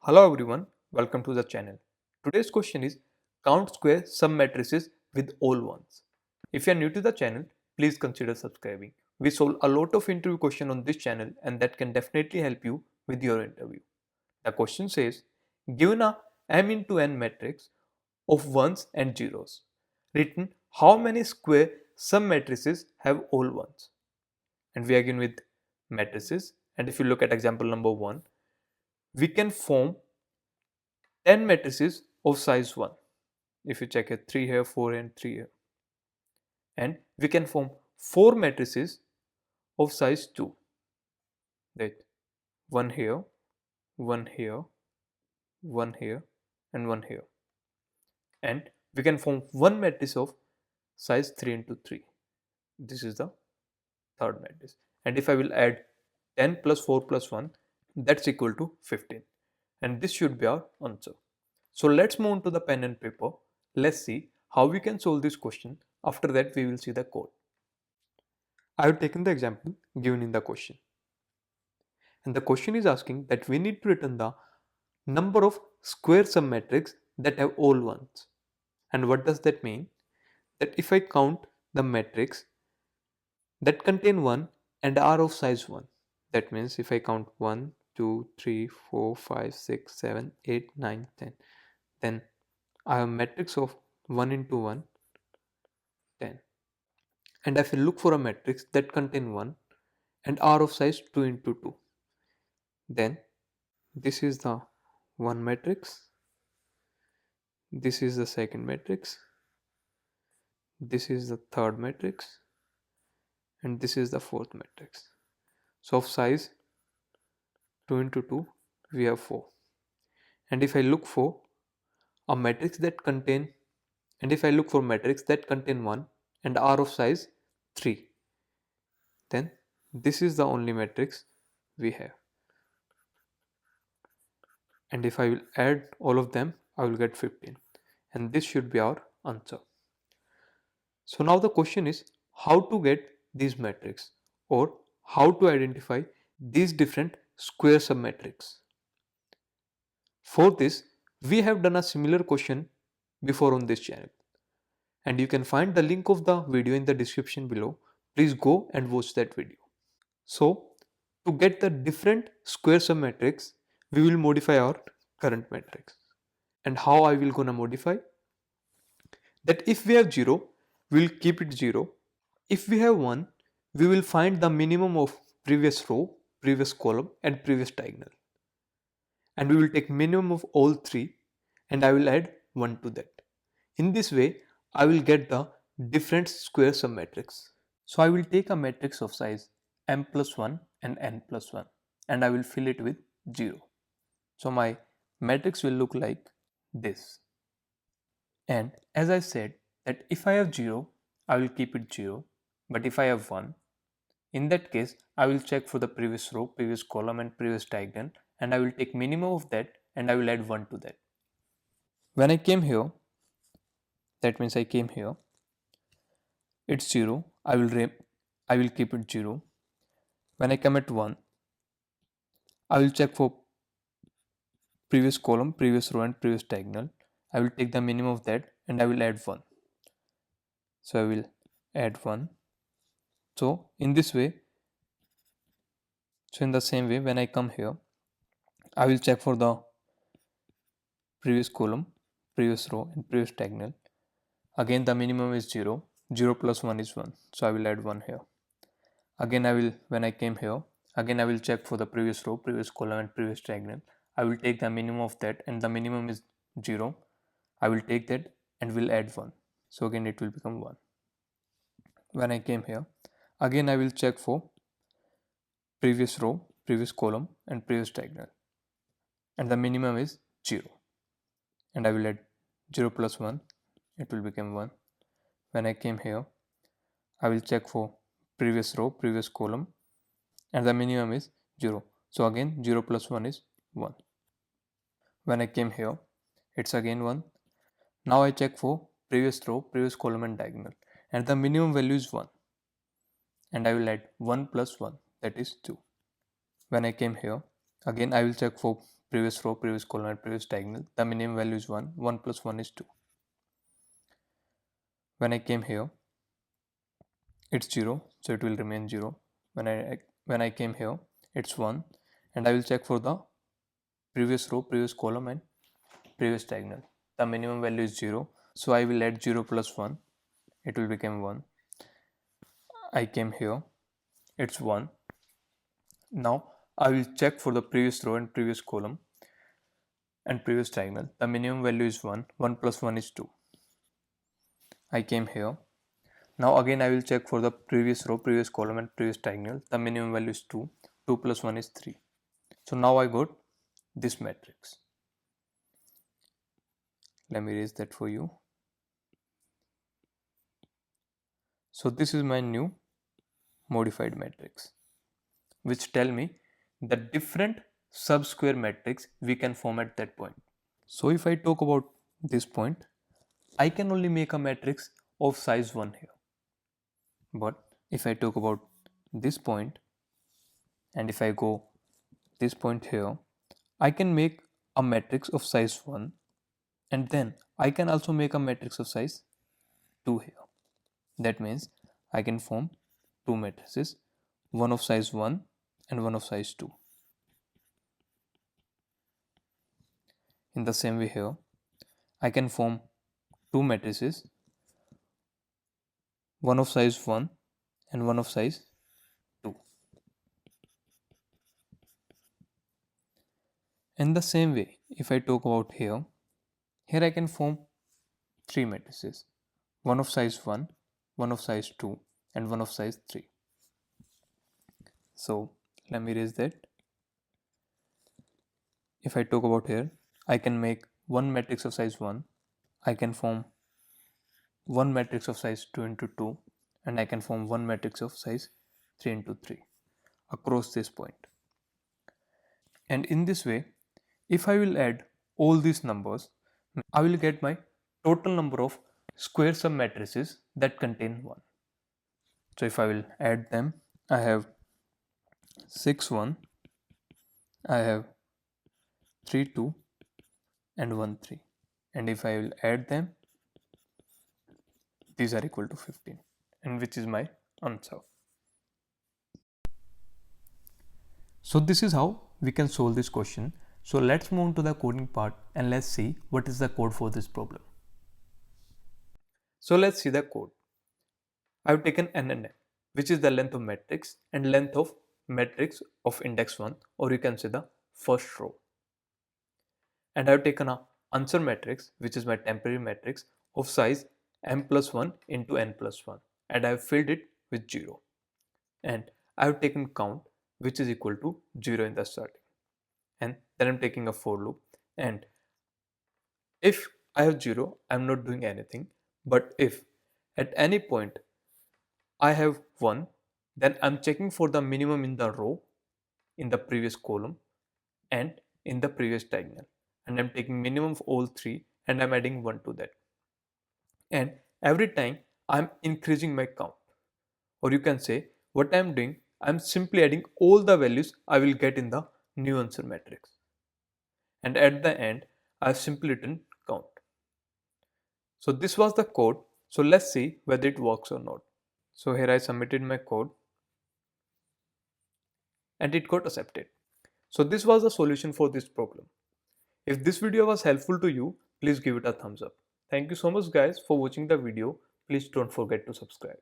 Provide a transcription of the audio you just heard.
Hello everyone, welcome to the channel. Today's question is count square sum matrices with all ones. If you are new to the channel, please consider subscribing. We solve a lot of interview questions on this channel and that can definitely help you with your interview. The question says, given a m into n matrix of ones and zeros, written how many square sum matrices have all ones? And we begin with matrices, and if you look at example number 1, we can form 10 matrices of size 1. If you check it, 3 here, 4 and 3 here. And we can form 4 matrices of size 2. That 1 here, 1 here, 1 here and 1 here. And we can form one matrix of size 3 into 3. This is the third matrix. And if I will add 10 plus 4 plus 1, that's equal to 15. And this should be our answer. So let's move on to the pen and paper. Let's see how we can solve this question. After that, we will see the code. I have taken the example given in the question. And the question is asking that we need to return the number of square sum matrix that have all ones. And what does that mean? That if I count the matrix that contain 1 and are of size 1, that means if I count 1, 2, 3, 4, 5, 6, 7, 8, 9, 10, then I have a matrix of 1 into 1, 10. And if I look for a matrix that contain 1 and are of size 2 into 2, then this is the one matrix, this is the second matrix, this is the third matrix, and this is the fourth matrix. So of size 2 into 2, we have 4. And if I look for a matrix that contain, and if I look for matrix that contain 1 and are of size 3, then this is the only matrix we have. And if I will add all of them, I will get 15. And this should be our answer. So now the question is how to get these matrices or how to identify these different square submatrices. For this, we have done a similar question before on this channel. And you can find the link of the video in the description below. Please go and watch that video. So, to get the different square submatrix, we will modify our current matrix. And how I will gonna modify? That if we have 0, we will keep it 0. If we have 1, we will find the minimum of previous row, previous column and previous diagonal. And we will take minimum of all 3 and I will add 1 to that. In this way, I will get the different square submatrix. So I will take a matrix of size m plus 1 and n plus 1 and I will fill it with 0. So my matrix will look like this. And as I said that if I have 0, I will keep it 0. But if I have 1, in that case, I will check for the previous row, previous column and previous diagonal and I will take minimum of that and I will add 1 to that. When I came here, that means I came here, it's 0, I will keep it 0. When I come at 1, I will check for previous column, previous row and previous diagonal. I will take the minimum of that and I will add 1. So I will add 1. So in this way, so in the same way when I come here, I will check for the previous column, previous row and previous diagonal. Again the minimum is 0. 0 plus 1 is 1. So I will add 1 here. Again when I came here, again I will check for the previous row, previous column and previous diagonal. I will take the minimum of that and the minimum is 0. I will take that and will add 1. So again it will become 1. When I came here, again I will check for previous row, previous column and previous diagonal. And the minimum is 0. And I will add 0 plus 1, it will become 1. When I came here, I will check for previous row, previous column and the minimum is 0. So again 0 plus 1 is 1. When I came here, it's again 1. Now I check for previous row, previous column and diagonal and the minimum value is 1. And I will add 1 plus 1, that is 2. When I came here, again I will check for previous row, previous column and previous diagonal, the minimum value is 1. 1 plus 1 is 2. When I came here, it's 0, so it will remain 0. When I came here, it's 1, and I will check for the previous row, previous column and previous diagonal. The minimum value is 0, so I will add 0 plus 1, it will become 1. I came here, it's 1. Now I will check for the previous row and previous column and previous diagonal. The minimum value is 1. 1 plus 1 is 2. I came here. Now again I will check for the previous row, previous column and previous diagonal. The minimum value is 2. 2 plus 1 is 3. So now I got this matrix. Let me erase that for you. So this is my new modified matrix, which tell me the different sub-square matrix we can form at that point. So if I talk about this point, I can only make a matrix of size 1 here. But if I talk about this point, and if I go this point here, I can make a matrix of size 1, and then I can also make a matrix of size 2 here. That means I can form two matrices, one of size 1 and one of size 2. In the same way here, I can form two matrices, one of size 1 and one of size 2. In the same way, if I talk about here I can form three matrices, one of size 1, one of size 2 and one of size 3. So let me erase that. If I talk about here, I can make one matrix of size 1, I can form one matrix of size 2 into 2, and I can form one matrix of size 3 into 3 across this point. And in this way, if I will add all these numbers, I will get my total number of square sub matrices that contain 1. So if I will add them, I have 6 1, I have 3 2 and 1 3, and if I will add them, these are equal to 15, and which is my answer. So this is how we can solve this question. So let's move on to the coding part and let's see what is the code for this problem. So let's see the code. I have taken n and n, which is the length of matrix and length of matrix of index 1, or you can say the first row. And I have taken a answer matrix, which is my temporary matrix of size m plus 1 into n plus 1, and I have filled it with 0. And I have taken count, which is equal to 0 in the starting. And then I'm taking a for loop, and if I have 0, I'm not doing anything. But if at any point I have 1, then I'm checking for the minimum in the row, in the previous column and in the previous diagonal, and I'm taking minimum of all three and I'm adding 1 to that. And every time I'm increasing my count, or you can say what I'm doing, I'm simply adding all the values I will get in the new answer matrix, and at the end I've simply written count. So this was the code. So let's see whether it works or not. So here I submitted my code and it got accepted. So this was the solution for this problem. If this video was helpful to you, please give it a thumbs up. Thank you so much guys for watching the video. Please don't forget to subscribe.